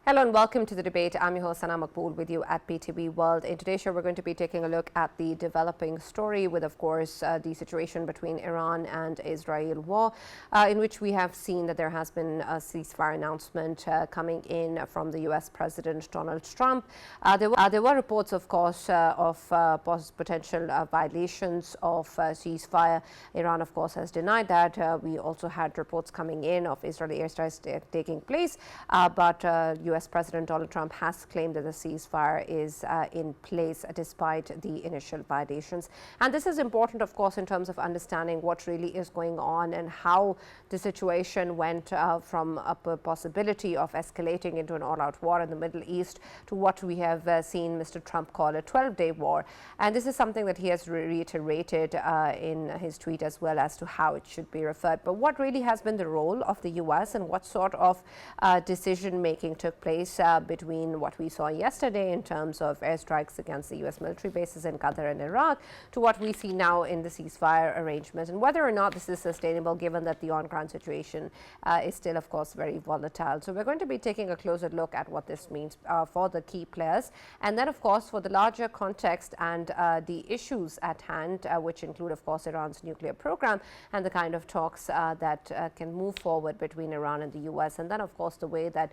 Hello and welcome to the debate. I'm your host Sana Makbool with you at PTV World. In today's show, we're going to be taking a look at the developing story with, of course, the situation between Iran and Israel war, in which we have seen that there has been a ceasefire announcement coming in from the U.S. President Donald Trump. There were reports, of course, of potential violations of ceasefire. Iran, of course, has denied that. We also had reports coming in of Israeli airstrikes taking place, but U.S. President Donald Trump has claimed that the ceasefire is in place despite the initial violations. And this is important, of course, in terms of understanding what really is going on and how the situation went from a possibility of escalating into an all-out war in the Middle East to what we have seen Mr. Trump call a 12-day war. And this is something that he has reiterated in his tweet as well as to how it should be referred. But what really has been the role of the U.S. and what sort of decision-making took place between what we saw yesterday in terms of airstrikes against the U.S. military bases in Qatar and Iraq to what we see now in the ceasefire arrangement, and whether or not this is sustainable given that the on-ground situation is still, of course, very volatile. So we're going to be taking a closer look at what this means for the key players, and then, of course, for the larger context and the issues at hand, which include, of course, Iran's nuclear program and the kind of talks that can move forward between Iran and the U.S., and then, of course, the way that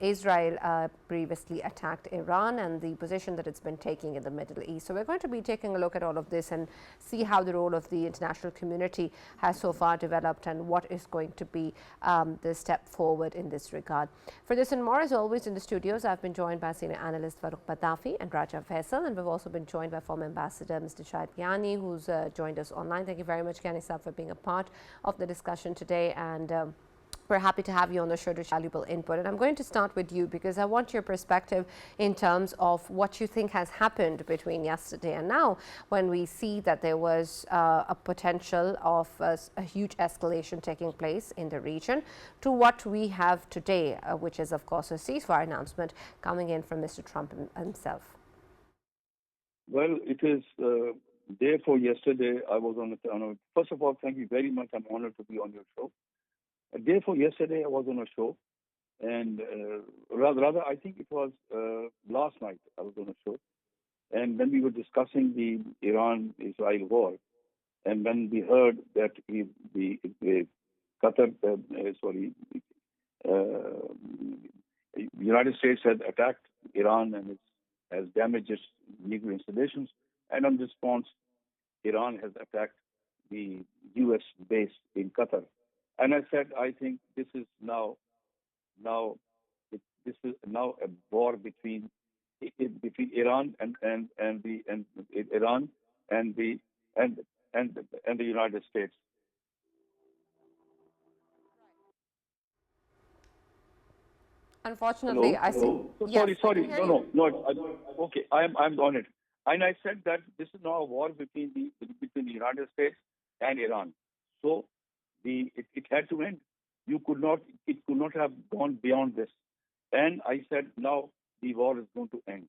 Israel previously attacked Iran and the position that it's been taking in the Middle East. So we're going to be taking a look at all of this and see how the role of the international community has so far developed and what is going to be the step forward in this regard. For this and more, as always, in the studios, I've been joined by senior analyst Farooq Badafi and Raja Faisal, and we've also been joined by former ambassador Mr. Shahid Gyani, who's joined us online. Thank you very much, Gyani Sahab, for being a part of the discussion today, and we're happy to have you on the show to share valuable input. And I'm going to start with you because I want your perspective in terms of what you think has happened between yesterday and now, when we see that there was a potential of a huge escalation taking place in the region to what we have today, which is, of course, a ceasefire announcement coming in from Mr. Trump himself. Well, it is day for yesterday. I was on the first of all, thank you very much. I'm honored to be on your show. A day for yesterday, I was on a show, and rather, I think it was last night I was on a show, and when we were discussing the Iran-Israel war, and when we heard that United States had attacked Iran and has damaged its nuclear installations, and in response, Iran has attacked the U.S. base in Qatar. And I said, I think this is now a war between Iran and the United States. Unfortunately, hello? I see. Yes, sorry. No. Okay, I'm on it. And I said that this is now a war between the United States and Iran. So it had to end. It could not have gone beyond this. And I said, now the war is going to end.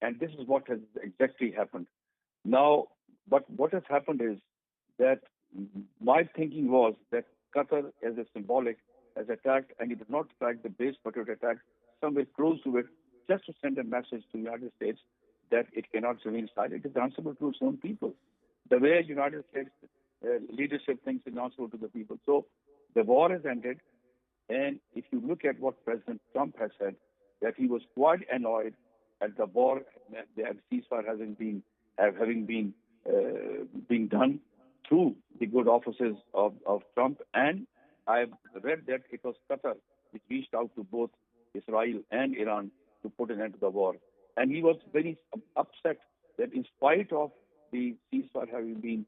And this is what has exactly happened. Now, but what has happened is that my thinking was that Qatar, as a symbolic, has attacked, and it did not attack the base, but it attacked somewhere close to it, just to send a message to the United States that it cannot remain silent. It is answerable to its own people. The way United States leadership thinks is answerable to the people. So the war has ended, and if you look at what President Trump has said, that he was quite annoyed at the war, the ceasefire having been being done through the good offices of Trump. And I've read that it was Qatar which reached out to both Israel and Iran to put an end to the war. And he was very upset that in spite of the ceasefire having been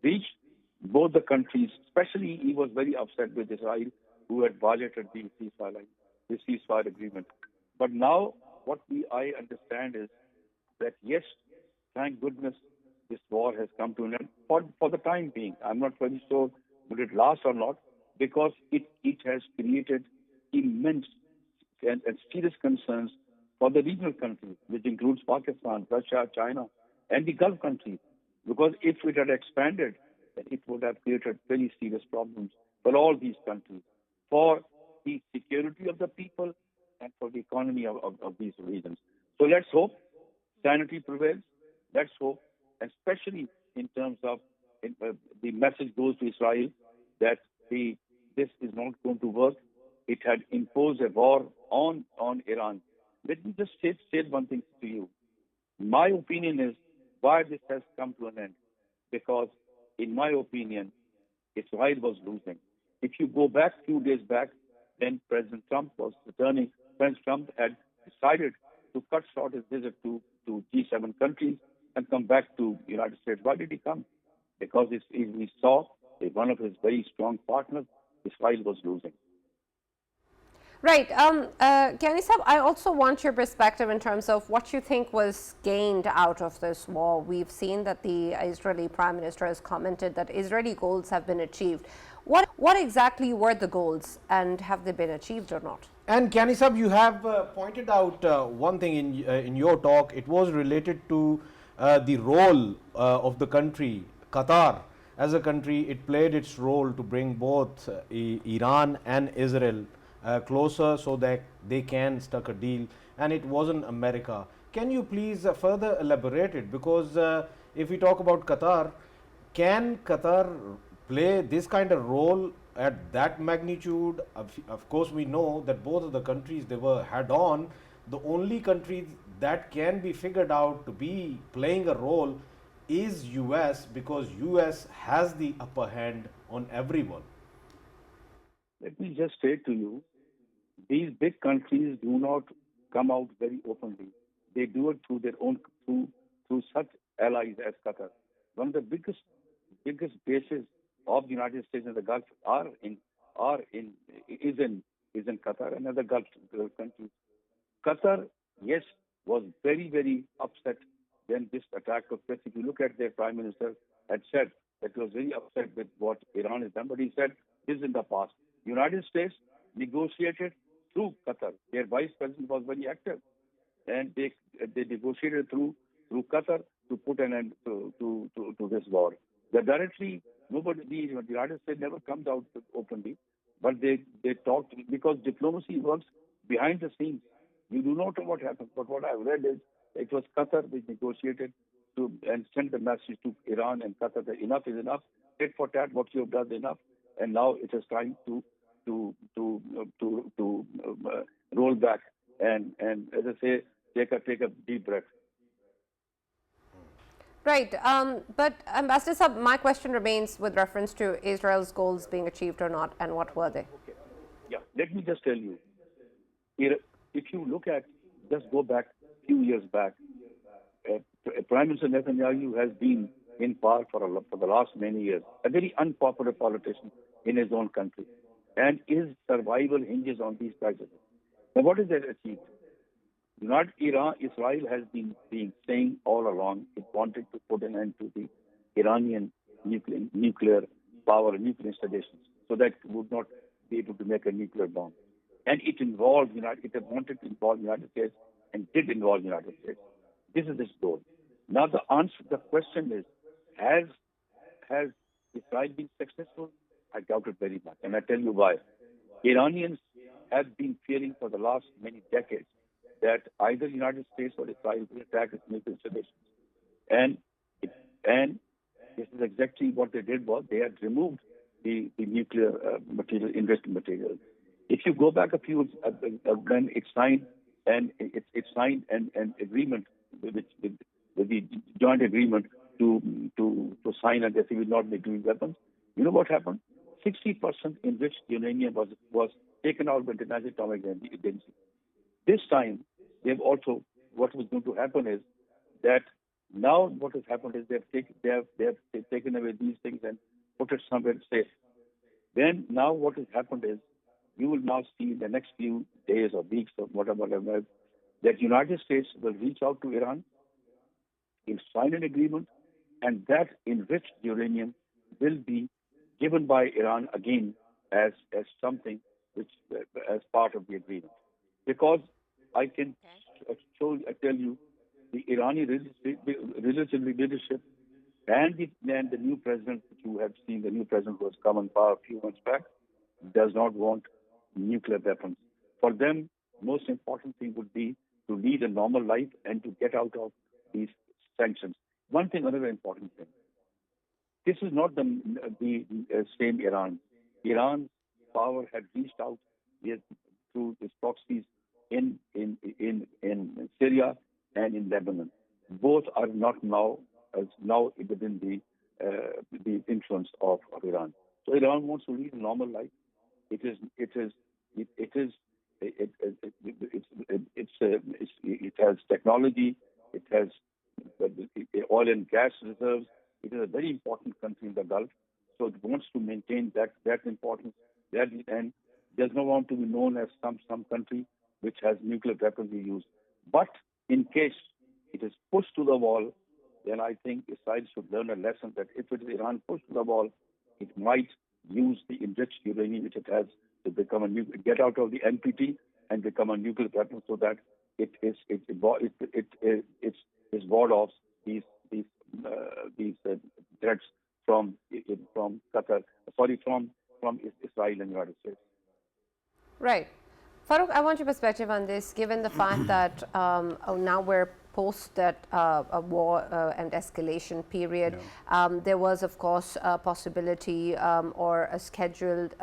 reached, both the countries, especially he was very upset with Israel, who had violated the ceasefire agreement. But now what I understand is that yes, thank goodness this war has come to an end for the time being. I'm not very sure will it last or not, because it has created immense and serious concerns for the regional countries, which includes Pakistan, Russia, China, and the Gulf countries. Because if it had expanded, it would have created very serious problems for all these countries. For the security of the people and for the economy of these regions. So let's hope sanity prevails. Let's hope, especially in terms of the message goes to Israel that this is not going to work. It had imposed a war on Iran. Let me just state one thing to you. My opinion is why this has come to an end. Because, in my opinion, Israel was losing. If you go back few days back, when President Trump was returning, President Trump had decided to cut short his visit to G7 countries and come back to the United States. Why did he come? Because he saw that one of his very strong partners, Israel, was losing. Right. Kiani Saab, I also want your perspective in terms of what you think was gained out of this war. We've seen that the Israeli Prime Minister has commented that Israeli goals have been achieved. What exactly were the goals, and have they been achieved or not? And Kiani Saab, you have pointed out one thing in your talk. It was related to the role of the country, Qatar. As a country, it played its role to bring both Iran and Israel closer so that they can struck a deal, and it wasn't America. Can you please further elaborate it? Because if we talk about Qatar, can Qatar play this kind of role at that magnitude? Of course, we know that both of the countries, they were head on. The only country that can be figured out to be playing a role is US, because US has the upper hand on everyone. Let me just say to you, these big countries do not come out very openly. They do it through their own through such allies as Qatar. One of the biggest bases of the United States in the Gulf are in is in Qatar and other Gulf countries. Qatar, yes, was very upset when this attack took place. If you look at their prime minister had said that he was very upset with what Iran has done, but he said this is in the past. United States negotiated through Qatar. Their vice president was very active, and they negotiated through Qatar to put an end to this war. That directly, nobody, the United States never comes out openly, but they talked because diplomacy works behind the scenes. You do not know what happens, but what I've read is it was Qatar which negotiated to and sent the message to Iran and Qatar that enough is enough, tit for tat, what you have done is enough, and now it is time to roll back and as I say, take a deep breath. Right. But Ambassador Saab, my question remains with reference to Israel's goals being achieved or not, and what were they? Okay. Yeah. Let me just tell you, if you look at, just go back a few years back, Prime Minister Netanyahu has been in power for the last many years, a very unpopular politician in his own country, and his survival hinges on these crises. Now, what is that achieved? Not Iran, Israel has been saying all along it wanted to put an end to the Iranian nuclear power, nuclear installations, so that it would not be able to make a nuclear bomb. And it wanted to involve the United States and did involve the United States. This is its goal. Now the question is, has Israel been successful? I doubt it very much, and I tell you why. Iranians have been fearing for the last many decades that either the United States or Israel will attack its nuclear installations. And this is exactly what they did was they had removed the nuclear material, enriched material. If you go back a few, when it signed an agreement with the joint agreement to sign and they say will not make nuclear weapons. You know what happened? 60% enriched uranium was taken out by the International Atomic Agency. This time, what was going to happen is that now what has happened is they have taken away these things and put it somewhere safe. Then now what has happened is you will now see in the next few days or weeks or whatever that United States will reach out to Iran, will sign an agreement, and that enriched uranium will be given by Iran again as something which as part of the agreement. Because I can tell you, the Iranian religious leadership and the new president, which you have seen, the new president who has come in power a few months back, does not want nuclear weapons. For them, most important thing would be to lead a normal life and to get out of these sanctions. One thing, another important thing. This is not the same Iran. Iran's power had reached out with, through its proxies in Syria and in Lebanon. Both are not now within the influence of Iran. So Iran wants to lead a normal life. It is it is it is it, it has technology. It has oil and gas reserves. It is a very important country in the Gulf, so it wants to maintain that importance. And does not want to be known as some country which has nuclear weapons we use. But in case it is pushed to the wall, then I think Israel should learn a lesson that if it is Iran pushed to the wall, it might use the enriched uranium which it has to become get out of the NPT and become a nuclear weapon, so that it ward off these threats from Qatar, from Israel and United States. Right. Farooq, I want your perspective on this, given the fact that now we're post that a war and escalation period. There was, of course, a possibility or a scheduled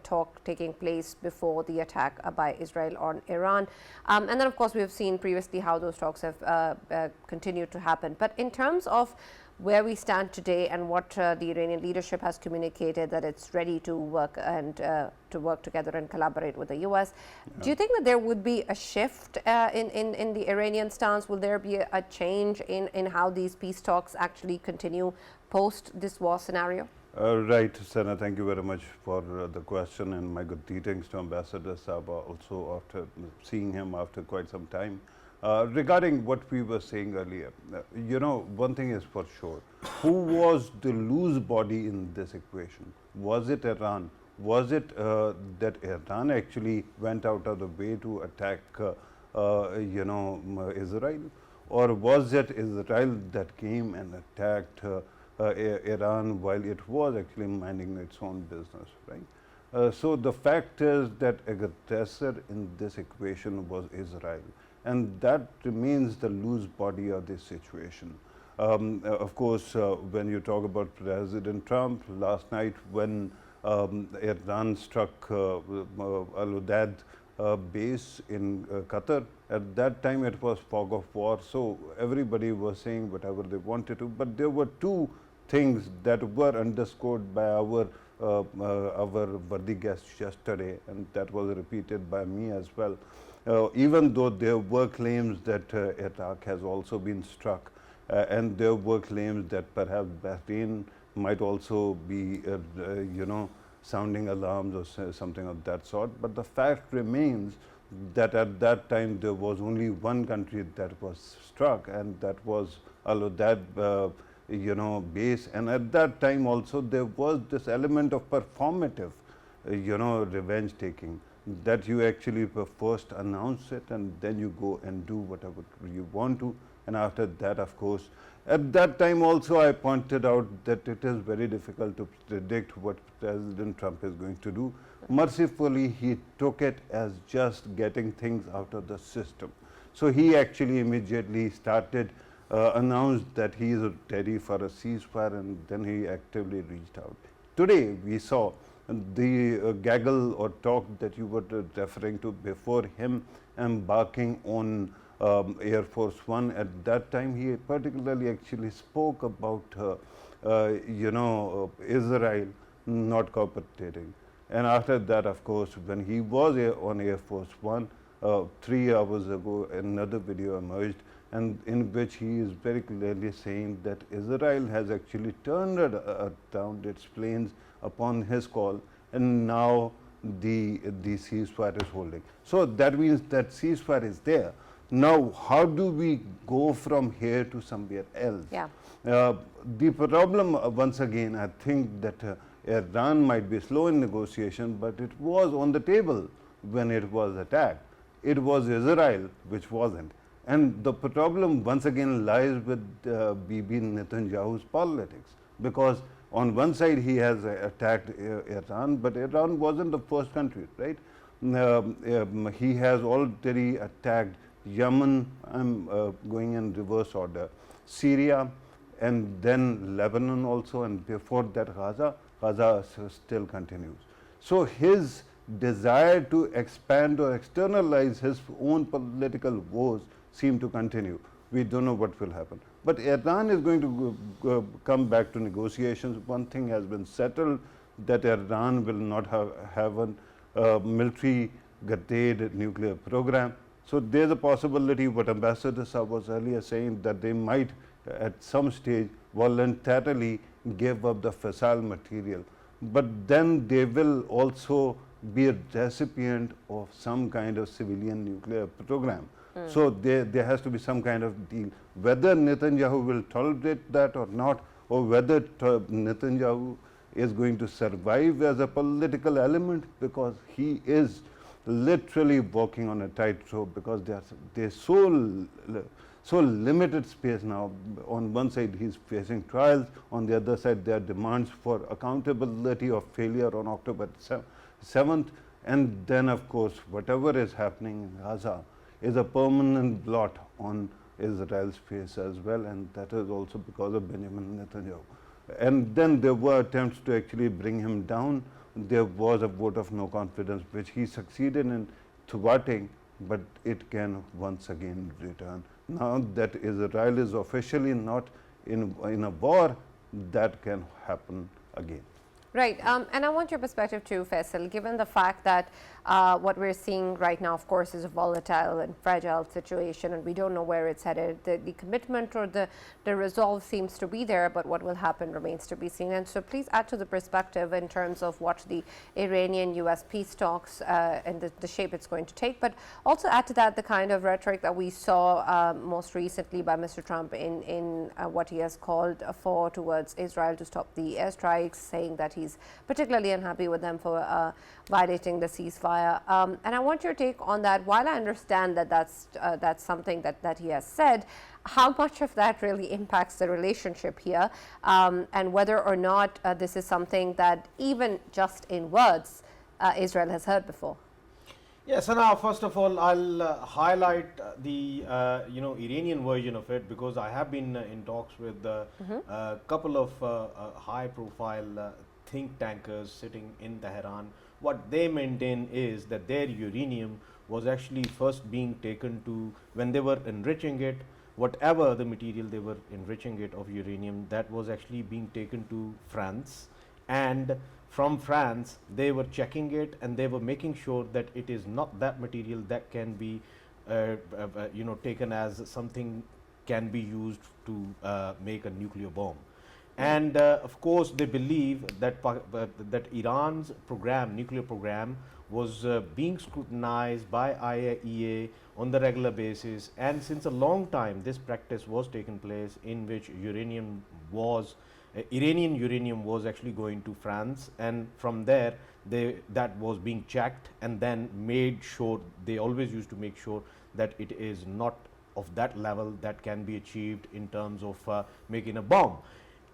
talk taking place before the attack by Israel on Iran. And then, of course, we have seen previously how those talks have continued to happen. But in terms of where we stand today and what the Iranian leadership has communicated, that it's ready to work and to work together and collaborate with the U.S. Do you think that there would be a shift in the Iranian stance? Will there be a change in how these peace talks actually continue post this war scenario? Right, Sana, thank you very much for the question, and my good greetings to Ambassador Saba also after seeing him after quite some time. Regarding what we were saying earlier, one thing is for sure. Who was the loose body in this equation? Was it Iran? Was it that Iran actually went out of the way to attack, Israel? Or was it Israel that came and attacked Iran while it was actually minding its own business, right? So the fact is that aggressor in this equation was Israel. And that remains the loose body of this situation. Of course, when you talk about President Trump, last night when Iran struck Al-Udeid base in Qatar, at that time it was fog of war, so everybody was saying whatever they wanted to. But there were two things that were underscored by our worthy guest yesterday, and that was repeated by me as well. Even though there were claims that Iraq has also been struck, and there were claims that perhaps Bahrain might also be, sounding alarms or something of that sort. But the fact remains that at that time there was only one country that was struck, and that was Al-Udeid, base. And at that time also there was this element of performative, revenge taking, that you actually first announce it and then you go and do whatever you want to. And after that, of course, at that time also I pointed out that it is very difficult to predict what President Trump is going to do. Mercifully, he took it as just getting things out of the system. So he actually immediately started, announced that he is ready for a ceasefire, and then he actively reached out. Today we saw the gaggle or talk that you were referring to before him embarking on Air Force One. At that time, he particularly actually spoke about, Israel not cooperating. And after that, of course, when he was on Air Force One, 3 hours ago, another video emerged, and in which he is very clearly saying that Israel has actually turned around its planes upon his call, and now the ceasefire is holding. So that means that ceasefire is there. Now, how do we go from here to somewhere else? Yeah. The problem, once again, I think that Iran might be slow in negotiation, but it was on the table when it was attacked. It was Israel which wasn't. And the problem once again lies with Bibi Netanyahu's politics, because On one side, he has attacked Iran, but Iran wasn't the first country, right? He has already attacked Yemen. I'm going in reverse order. Syria, and then Lebanon also, and before that Gaza. Gaza still continues. So his desire to expand or externalize his own political woes seem to continue. We don't know what will happen. But Iran is going to come back to negotiations. One thing has been settled, that Iran will not have a military grade nuclear program. So there's a possibility, what Ambassador Saab was earlier saying, that they might at some stage voluntarily give up the fissile material. But then they will also be a recipient of some kind of civilian nuclear program. So there has to be some kind of deal. Whether Netanyahu will tolerate that or not, or whether Netanyahu is going to survive as a political element, because he is literally walking on a tightrope, because there's so limited space now. On one side he's facing trials, on the other side there are demands for accountability of failure on October 7th, and then of course whatever is happening in Gaza is a permanent blot on Israel's face as well, and that is also because of Benjamin Netanyahu. And then there were attempts to actually bring him down. There was a vote of no confidence which he succeeded in thwarting, but it can once again return. Now that Israel is officially not in a war, that can happen again. Right, and I want your perspective too, Faisal, given the fact that what we're seeing right now, of course, is a volatile and fragile situation, and we don't know where it's headed. The commitment or the resolve seems to be there, but what will happen remains to be seen. And so please add to the perspective in terms of what the Iranian-US peace talks and the shape it's going to take, but also add to that the kind of rhetoric that we saw most recently by Mr. Trump in what he has called for towards Israel to stop the airstrikes, saying that he's particularly unhappy with them for violating the ceasefire. And I want your take on that. While I understand that that's something that he has said, how much of that really impacts the relationship here, and whether or not this is something that even just in words Israel has heard before? Yes, Sana, first of all, I'll highlight the Iranian version of it, because I have been in talks with a couple of high-profile think tankers sitting in Tehran. What they maintain is that their uranium was actually first being taken to, when they were enriching it, whatever the material they were enriching it of uranium, that was actually being taken to France, and from France they were checking it and they were making sure that it is not that material that can be taken as something can be used to make a nuclear bomb. And of course they believe that that Iran's nuclear program was being scrutinized by IAEA on the regular basis, and since a long time this practice was taking place, in which Iranian uranium was actually going to France, and from there that was being checked and then made sure, they always used to make sure that it is not of that level that can be achieved in terms of making a bomb.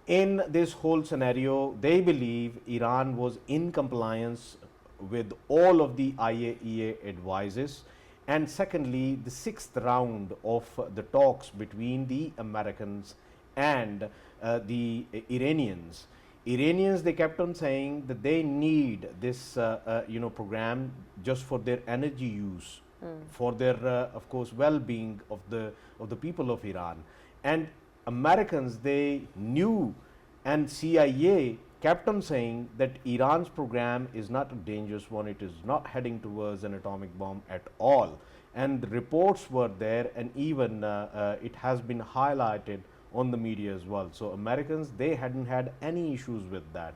In this whole scenario, they believe Iran was in compliance with all of the IAEA advices. And secondly, the sixth round of the talks between the Americans and the Iranians, they kept on saying that they need this program just for their energy use, for their of course well-being of the people of Iran. And Americans, they knew, and CIA kept on saying that Iran's program is not a dangerous one, it is not heading towards an atomic bomb at all. And the reports were there, and even it has been highlighted on the media as well. So Americans, they hadn't had any issues with that.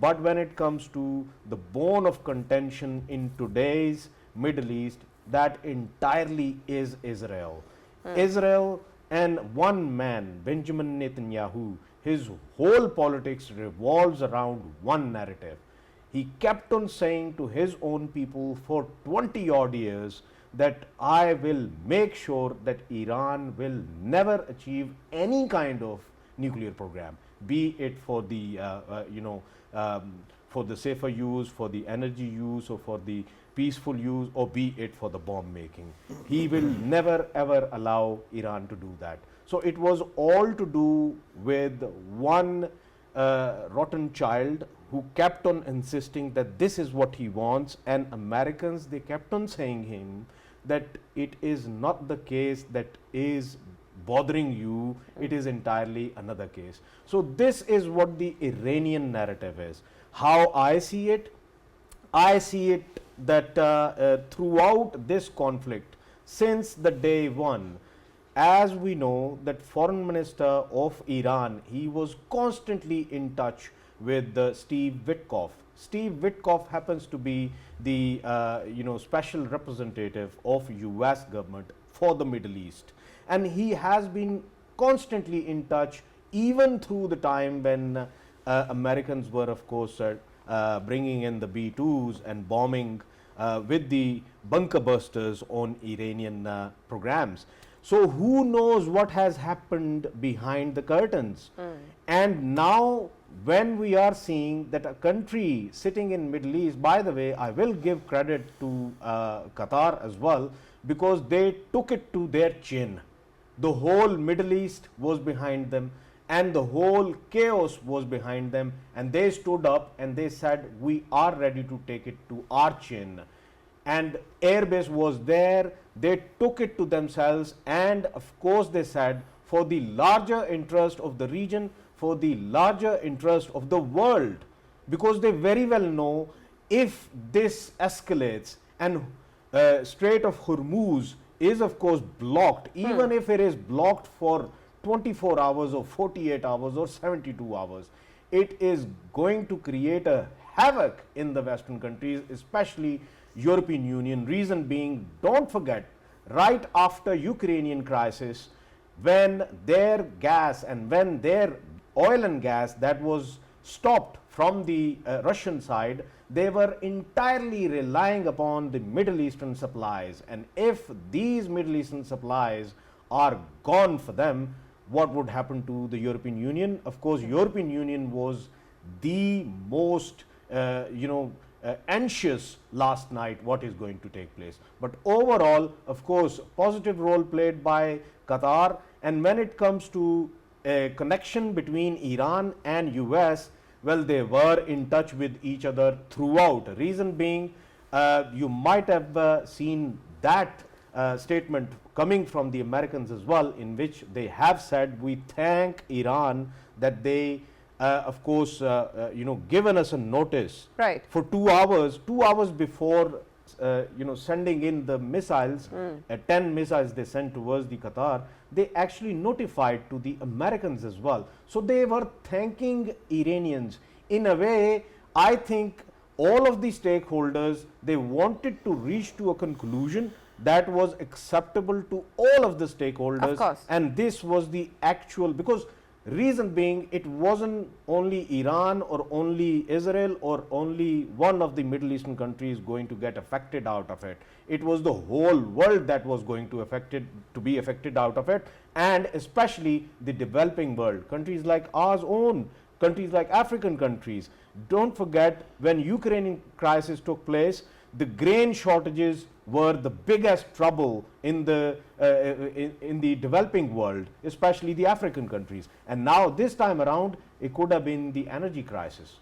But when it comes to the bone of contention in today's Middle East, that entirely is Israel. Israel and one man, Benjamin Netanyahu, his whole politics revolves around one narrative. He kept on saying to his own people for 20 odd years that I will make sure that Iran will never achieve any kind of nuclear program. be it for the for the safer use, for the energy use, or for the peaceful use, or be it for the bomb making. He will never ever allow Iran to do that. So it was all to do with one rotten child who kept on insisting that this is what he wants, and Americans, they kept on saying him that it is not the case that is bothering you, it is entirely another case. So this is what the Iranian narrative is. How I see it that throughout this conflict, since the day one, as we know that Foreign Minister of Iran, he was constantly in touch with Steve Witkoff. Steve Witkoff happens to be the special representative of US government for the Middle East, and he has been constantly in touch even through the time when Americans were, of course, bringing in the B-2s and bombing with the bunker busters on Iranian programs. So who knows what has happened behind the curtains? And now when we are seeing that a country sitting in Middle East, by the way, I will give credit to Qatar as well, because they took it to their chin. The whole Middle East was behind them, and the whole chaos was behind them, and they stood up and they said, we are ready to take it to our chin. And airbase was there, they took it to themselves, and of course they said, for the larger interest of the region, for the larger interest of the world, because they very well know if this escalates and Strait of Hormuz is of course blocked, even if it is blocked for 24 hours or 48 hours or 72 hours, it is going to create a havoc in the Western countries, especially European Union. Reason being, don't forget, right after Ukrainian crisis, when their gas and when their oil and gas that was stopped from the Russian side, they were entirely relying upon the Middle Eastern supplies. And if these Middle Eastern supplies are gone for them, what would happen to the European Union? Of course, European Union was the most anxious last night what is going to take place. But overall, of course, positive role played by Qatar. And when it comes to a connection between Iran and US, well, they were in touch with each other throughout. Reason being, you might have seen that statement coming from the Americans as well, in which they have said, we thank Iran that they of course given us a notice for 2 hours before sending in the missiles, 10 missiles they sent towards the Qatar. They actually notified to the Americans as well. So they were thanking Iranians. In a way, I think all of the stakeholders, they wanted to reach to a conclusion that was acceptable to all of the stakeholders. Of course. And this was the actual, because reason being, it wasn't only Iran or only Israel or only one of the Middle Eastern countries going to get affected out of it. It was the whole world that was going to be affected out of it, and especially the developing world, countries like ours own, countries like African countries. Don't forget, when Ukrainian crisis took place, the grain shortages were the biggest trouble in the developing world, especially the African countries. And now this time around, it could have been the energy crisis.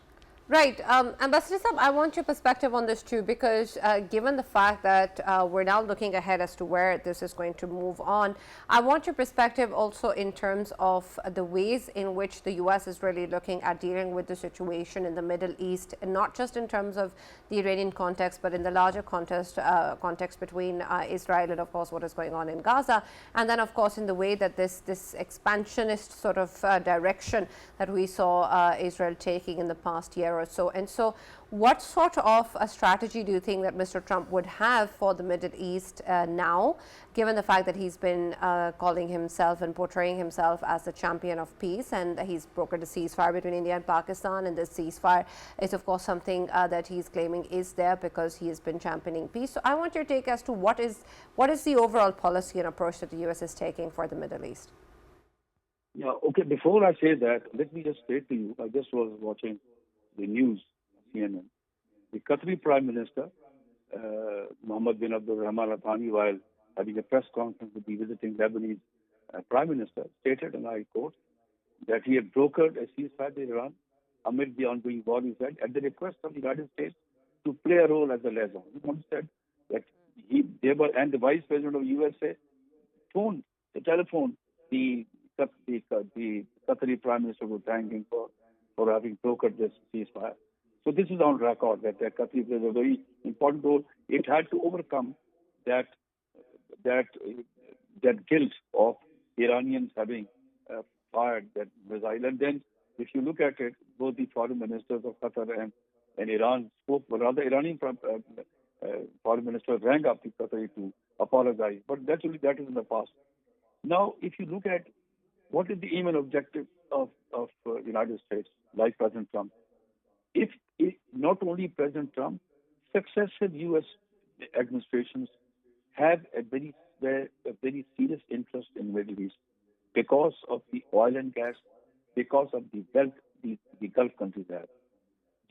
Right. Ambassador Saab, I want your perspective on this too, because given the fact that we're now looking ahead as to where this is going to move on, I want your perspective also in terms of the ways in which the US is really looking at dealing with the situation in the Middle East, and not just in terms of the Iranian context, but in the larger context between Israel and, of course, what is going on in Gaza. And then, of course, in the way that this expansionist sort of direction that we saw Israel taking in the past year or so. And so what sort of a strategy do you think that Mr. Trump would have for the Middle East now, given the fact that he's been calling himself and portraying himself as the champion of peace, and he's brokered a ceasefire between India and Pakistan, and this ceasefire is of course something that he's claiming is there because he has been championing peace. So I want your take as to what is the overall policy and approach that the US is taking for the Middle East. Yeah, okay. Before I say that, let me just say to you, I just was watching the news, CNN. The Qatari Prime Minister, Mohammed bin Abdul Rahman Al Thani, while having a press conference with the visiting Lebanese Prime Minister, stated, and I quote, that he had brokered a ceasefire in Iran amid the ongoing war, he said, at the request of the United States to play a role as a liaison. He once said that and the Vice President of USA phoned, the telephone, the, the Qatari Prime Minister was thanking for having brokered this ceasefire. So this is on record that Qatar plays a very important role. It had to overcome that that that guilt of Iranians having fired that missile. And then, if you look at it, both the foreign ministers of Qatar and Iran spoke, but rather Iranian foreign minister rang up the Qatari to apologize. But that is in the past. Now, if you look at what is the aim and objective of United States, like President Trump, if not only President Trump, successive U.S. administrations have a very serious interest in the Middle East because of the oil and gas, because of the wealth the Gulf countries have.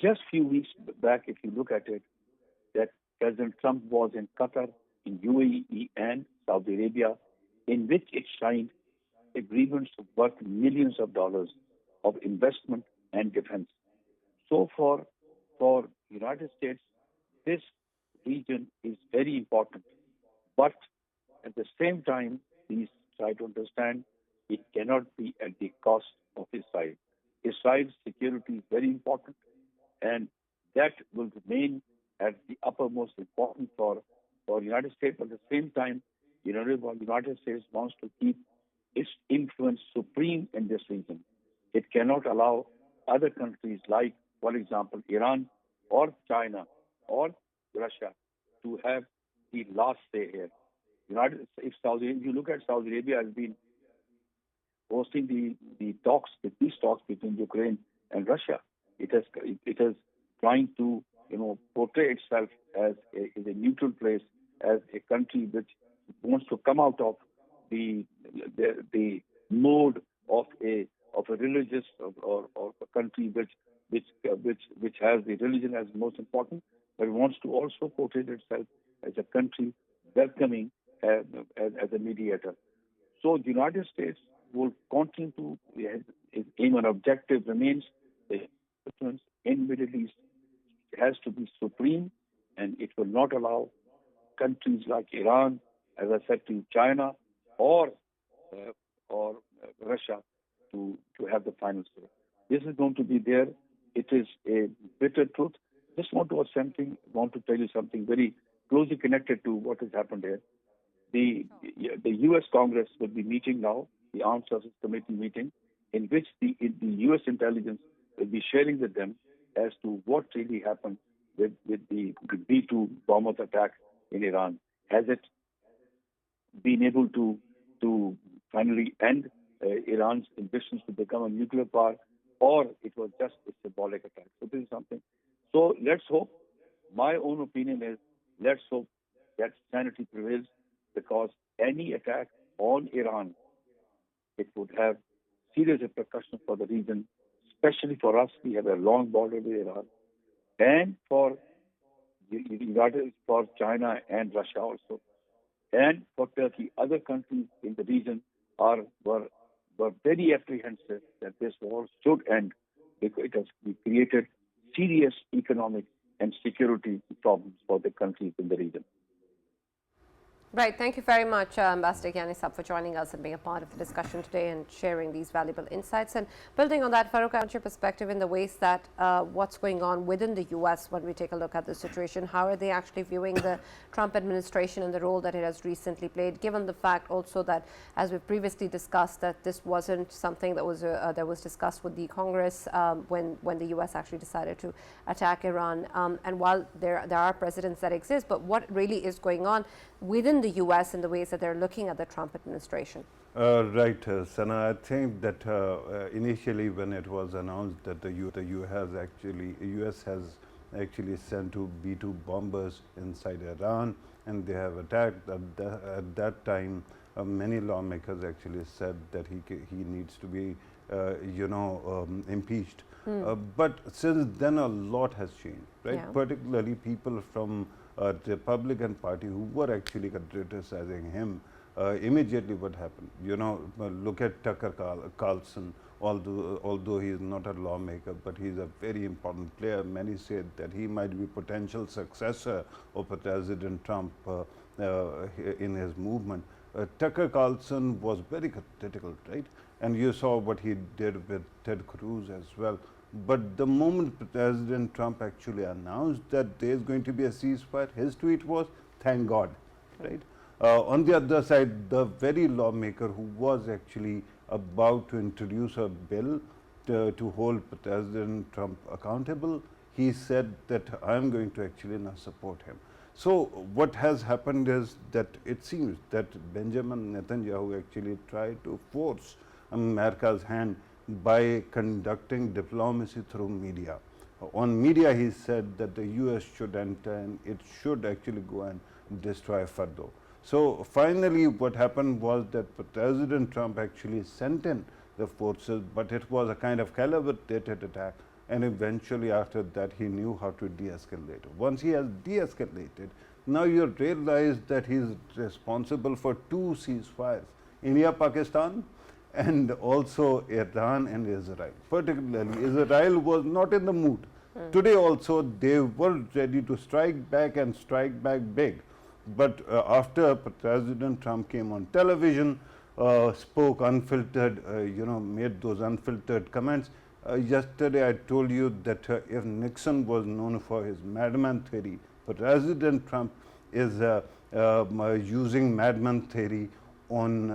Just few weeks back, if you look at it, that President Trump was in Qatar, in UAE, and Saudi Arabia, in which it signed agreements worth millions of dollars of investment and defense. So for United States, this region is very important. But at the same time, please try to understand it cannot be at the cost of Israel. Israel's security is very important, and that will remain as the uppermost important for the United States. But at the same time, the United States wants to keep its influence supreme in this region. It cannot allow other countries like, for example, Iran or China or Russia to have the last say here. If you look at Saudi Arabia has been hosting the peace talks between Ukraine and Russia. It is trying to portray itself as a neutral place, as a country which wants to come out of the mode of a religious or a country which has the religion as most important, but wants to also portray itself as a country welcoming as a mediator. So the United States will continue to its aim and objective remains the influence in Middle East has to be supreme, and it will not allow countries like Iran, as I said to you, China, or Russia to have the final say. This is going to be there. It is a bitter truth. Just want to tell you something very closely connected to what has happened here. The U.S. Congress will be meeting now, the Armed Services Committee meeting, in which the U.S. intelligence will be sharing with them as to what really happened with the B-2 bombers attack in Iran. Has it been able to finally end Iran's ambitions to become a nuclear power, or it was just a symbolic attack? So this is something. So let's hope. My own opinion is, let's hope that sanity prevails, because any attack on Iran, it would have serious repercussions for the region, especially for us. We have a long border with Iran, and for China and Russia also, and for Turkey. Other countries in the region were very apprehensive that this war should end, because it has created serious economic and security problems for the countries in the region. Right. Thank you very much, Ambassador Yanisab, for joining us and being a part of the discussion today and sharing these valuable insights. And building on that, Farouk, I want your perspective in the ways that what's going on within the U.S. when we take a look at the situation. How are they actually viewing the Trump administration and the role that it has recently played, given the fact also that, as we've previously discussed, that this wasn't something that was discussed with the Congress when the U.S. actually decided to attack Iran. And while there are precedents that exist, but what really is going on within the U.S. in the ways that they're looking at the Trump administration? Right, Sana. I think that initially when it was announced that the U.S. has actually sent two B-2 bombers inside Iran, and they have attacked. At that time, many lawmakers actually said that he needs to be, impeached. But since then, a lot has changed, right? Yeah. Particularly people from Republican Party who were actually criticizing him. Immediately, what happened? Look at Tucker Carlson. Although he is not a lawmaker, but he is a very important player. Many said that he might be potential successor of President Trump in his movement. Tucker Carlson was very critical, right? And you saw what he did with Ted Cruz as well. But the moment President Trump actually announced that there is going to be a ceasefire, his tweet was, "Thank God," right? On the other side, the very lawmaker who was actually about to introduce a bill to hold President Trump accountable, he said that I am going to actually not support him. So what has happened is that it seems that Benjamin Netanyahu actually tried to force America's hand by conducting diplomacy through media. On media, he said that the US should enter and it should actually go and destroy Fardo. So finally, what happened was that President Trump actually sent in the forces, but it was a kind of calibrated attack. And eventually, after that, he knew how to de-escalate. Once he has de-escalated, now you realize that he is responsible for 2 ceasefires: India, Pakistan, and also Iran and Israel. Particularly, Israel was not in the mood. Today also, they were ready to strike back and strike back big. But after President Trump came on television, spoke unfiltered, made those unfiltered comments. Yesterday, I told you that if Nixon was known for his madman theory, President Trump is using madman theory on,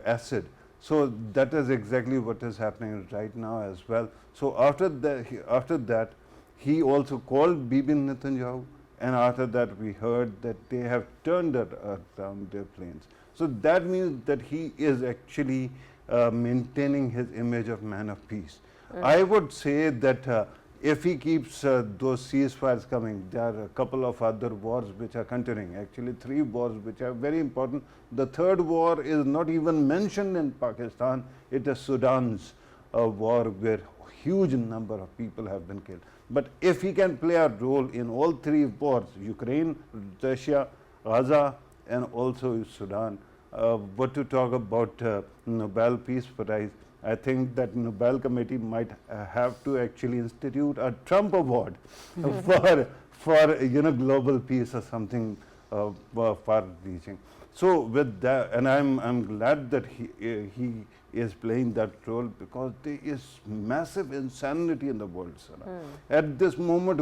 acid. So that is exactly what is happening right now as well. So after that, he also called Bibi Netanyahu. And after that, we heard that they have turned around their planes. So that means that he is actually maintaining his image of man of peace. I would say that if he keeps those ceasefires coming, there are a couple of other wars which are continuing, actually 3 wars which are very important. The 3rd war is not even mentioned in Pakistan. It is Sudan's war where huge number of people have been killed. But if he can play a role in all 3 wars, Ukraine, Russia, Gaza, and also Sudan, what to talk about Nobel Peace Prize, I think that Nobel Committee might have to actually institute a Trump Award for global peace or something far-reaching. So with that, and I'm glad that he is playing that role, because there is massive insanity in the world, Sana. At this moment,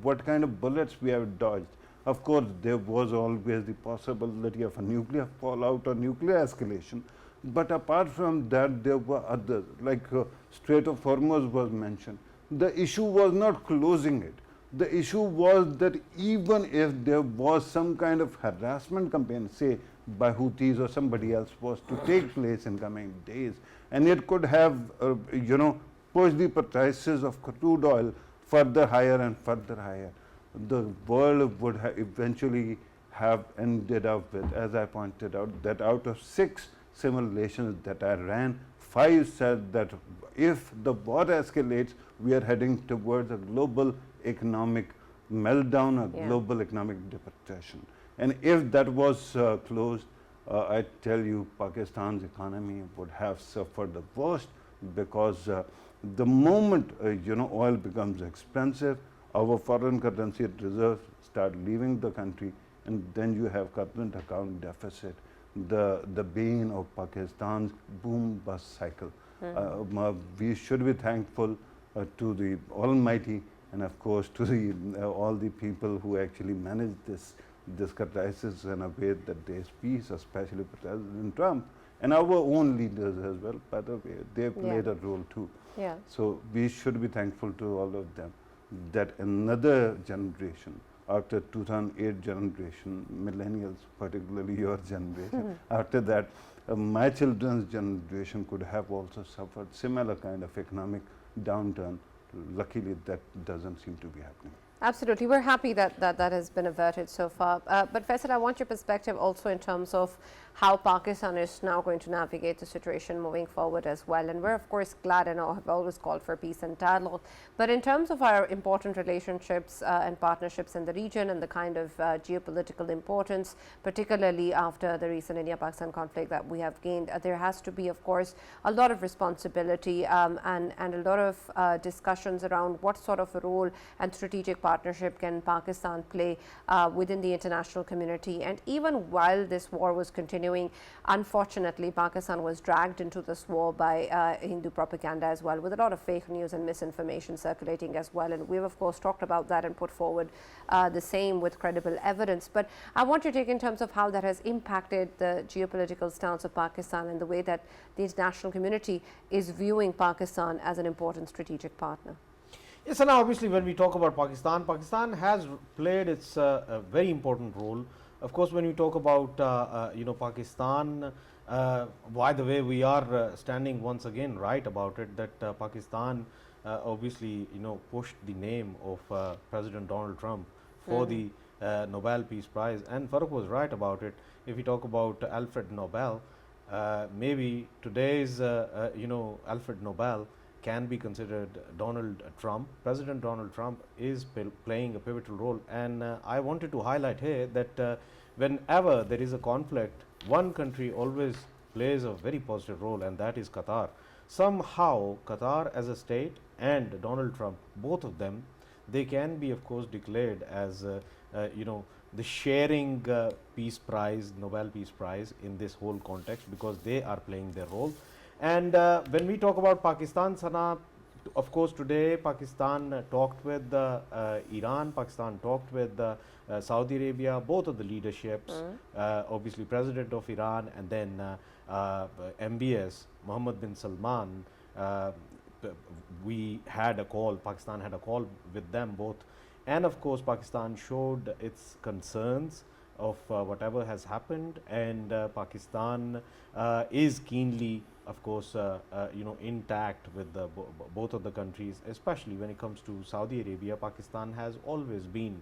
what kind of bullets we have dodged? Of course, there was always the possibility of a nuclear fallout or nuclear escalation. But apart from that, there were others, like Strait of Hormuz was mentioned. The issue was not closing it. The issue was that even if there was some kind of harassment campaign, say by Houthis or somebody else, was to take place in coming days, and it could have, pushed the prices of crude oil further higher and further higher, the world would eventually have ended up with, as I pointed out, that out of 6 simulations that I ran, 5 said that if the war escalates, we are heading towards a global economic meltdown, a global economic depression. And if that was closed, I tell you, Pakistan's economy would have suffered the worst, because the moment oil becomes expensive, our foreign currency reserves start leaving the country, and then you have current account deficit, the bane of Pakistan's boom bust cycle. We should be thankful to the Almighty, and of course to the all the people who actually managed this crisis in a way that there is peace, especially President Trump and our own leaders as well. By the way, they played a role too. Yeah. So we should be thankful to all of them, that another generation, after 2008 generation, millennials, particularly your generation, after that, my children's generation could have also suffered similar kind of economic downturn. Luckily, that doesn't seem to be happening. Absolutely. We're happy that that has been averted so far. But Faisal, I want your perspective also in terms of how Pakistan is now going to navigate the situation moving forward as well. And we're, of course, glad and have always called for peace and dialogue. But in terms of our important relationships and partnerships in the region and the kind of geopolitical importance, particularly after the recent India-Pakistan conflict that we have gained, there has to be, of course, a lot of responsibility and a lot of discussions around what sort of a role and strategic partnership can Pakistan play within the international community. And even while this war was continuing, unfortunately, Pakistan was dragged into this war by Hindu propaganda as well, with a lot of fake news and misinformation circulating as well. And we've, of course, talked about that and put forward the same with credible evidence. But I want your take in terms of how that has impacted the geopolitical stance of Pakistan and the way that the international community is viewing Pakistan as an important strategic partner. Yes, and now obviously when we talk about Pakistan, Pakistan has played its a very important role. Of course, when we talk about Pakistan, by the way, we are standing once again right about it that Pakistan obviously pushed the name of President Donald Trump for the Nobel Peace Prize, and Farooq was right about it. If we talk about Alfred Nobel, maybe today's Alfred Nobel can be considered Donald Trump. President Donald Trump is playing a pivotal role, and I wanted to highlight here that whenever there is a conflict, one country always plays a very positive role, and that is Qatar. Somehow, Qatar as a state and Donald Trump, both of them, they can be, of course, declared as the sharing peace prize, Nobel Peace Prize in this whole context, because they are playing their role. And when we talk about Pakistan, Sana, of course, today Pakistan talked with Iran, Pakistan talked with Saudi Arabia, both of the leaderships, obviously President of Iran and then MBS, Mohammed bin Salman. We had a call, Pakistan had a call with them both. And of course, Pakistan showed its concerns of whatever has happened, and Pakistan is keenly, of course, intact with both of the countries, especially when it comes to Saudi Arabia. Pakistan has always been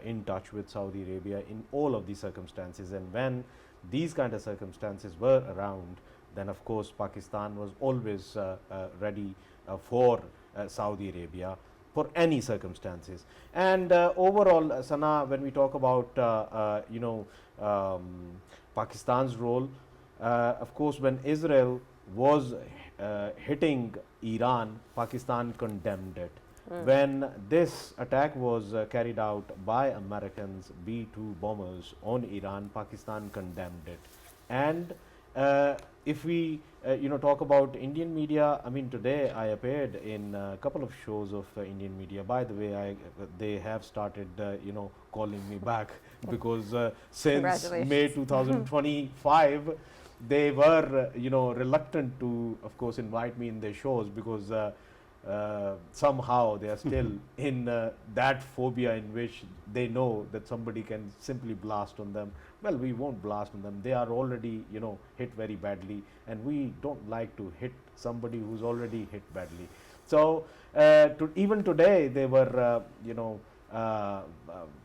in touch with Saudi Arabia in all of these circumstances, and when these kind of circumstances were around, then of course Pakistan was always ready for Saudi Arabia for any circumstances. And overall, Sana, when we talk about Pakistan's role, of course, when Israel was hitting Iran, Pakistan condemned it. When this attack was carried out by Americans, B-2 bombers on Iran, Pakistan condemned it. And if we talk about Indian media, I mean, today I appeared in a couple of shows of Indian media. By the way, they have started calling me back because since May 2025 they were reluctant to, of course, invite me in their shows because somehow they are still in that phobia in which they know that somebody can simply blast on them. Well, we won't blast on them. They are already, hit very badly, and we don't like to hit somebody who's already hit badly. So even today, they were,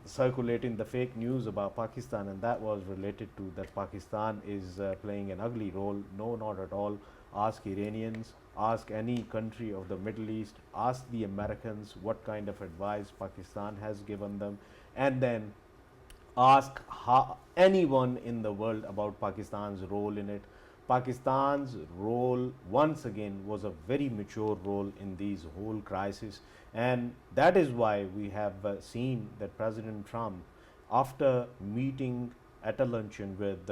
circulating the fake news about Pakistan, and that was related to that Pakistan is playing an ugly role. No, not at all. Ask Iranians, ask any country of the Middle East, ask the Americans what kind of advice Pakistan has given them, and then ask anyone in the world about Pakistan's role in it. Pakistan's role, once again, was a very mature role in these whole crisis, and that is why we have seen that President Trump, after meeting at a luncheon with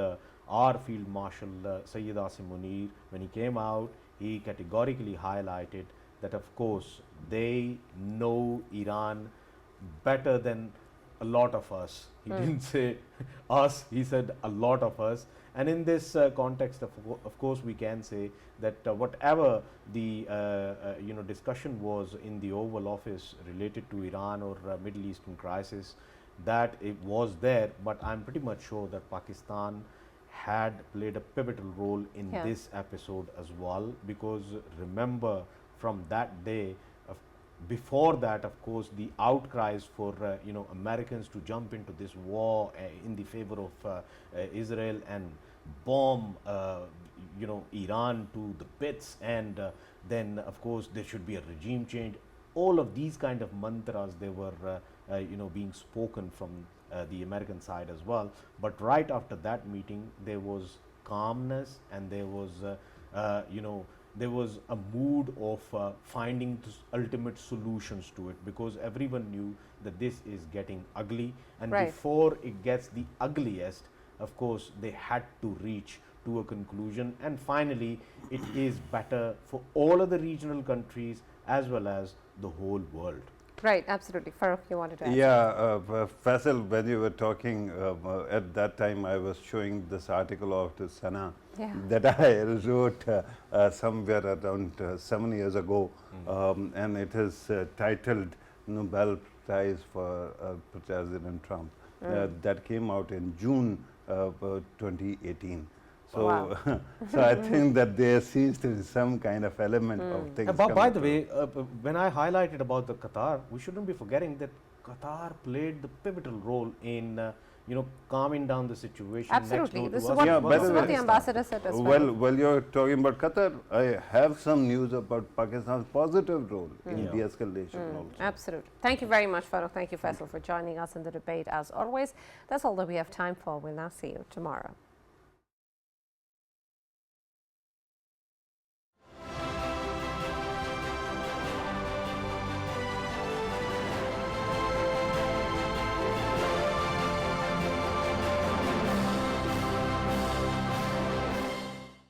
our Field Marshal Sayyid Asim Munir, when he came out, he categorically highlighted that, of course, they know Iran better than a lot of us. He didn't say us, he said a lot of us. And in this context, of course, we can say that whatever the discussion was in the Oval Office related to Iran or Middle Eastern crisis, that it was there, but I'm pretty much sure that Pakistan had played a pivotal role in this episode as well, because remember, from that day, before that, of course, the outcries for Americans to jump into this war in the favor of Israel and bomb Iran to the pits, and then of course there should be a regime change. All of these kind of mantras, they were being spoken from the American side as well. But right after that meeting, there was calmness, and there was there was a mood of finding ultimate solutions to it, because everyone knew that this is getting ugly, and Right. before it gets the ugliest, of course, they had to reach to a conclusion, and finally it is better for all of the regional countries as well as the whole world. Right, absolutely. Farooq, you wanted to add? Yeah, Faisal, when you were talking at that time, I was showing this article of the Sana Yeah. that I wrote somewhere around 7 years ago, and it is titled Nobel Prize for President Trump. That came out in June 2018. So, Wow. so I think that there seems to be some kind of element of things. By coming the through. way, when I highlighted about the Qatar, we shouldn't be forgetting that Qatar played the pivotal role in calming down the situation. Absolutely. Next This is door to what, us Yeah, by this is the what way- the ambassador said as well. Well, while you're talking about Qatar, I have some news about Pakistan's positive role in Yeah. de-escalation also. Absolutely. Thank you very much, Farooq. Thank you, Faisal, for joining us in the debate as always. That's all that we have time for. We'll now see you tomorrow.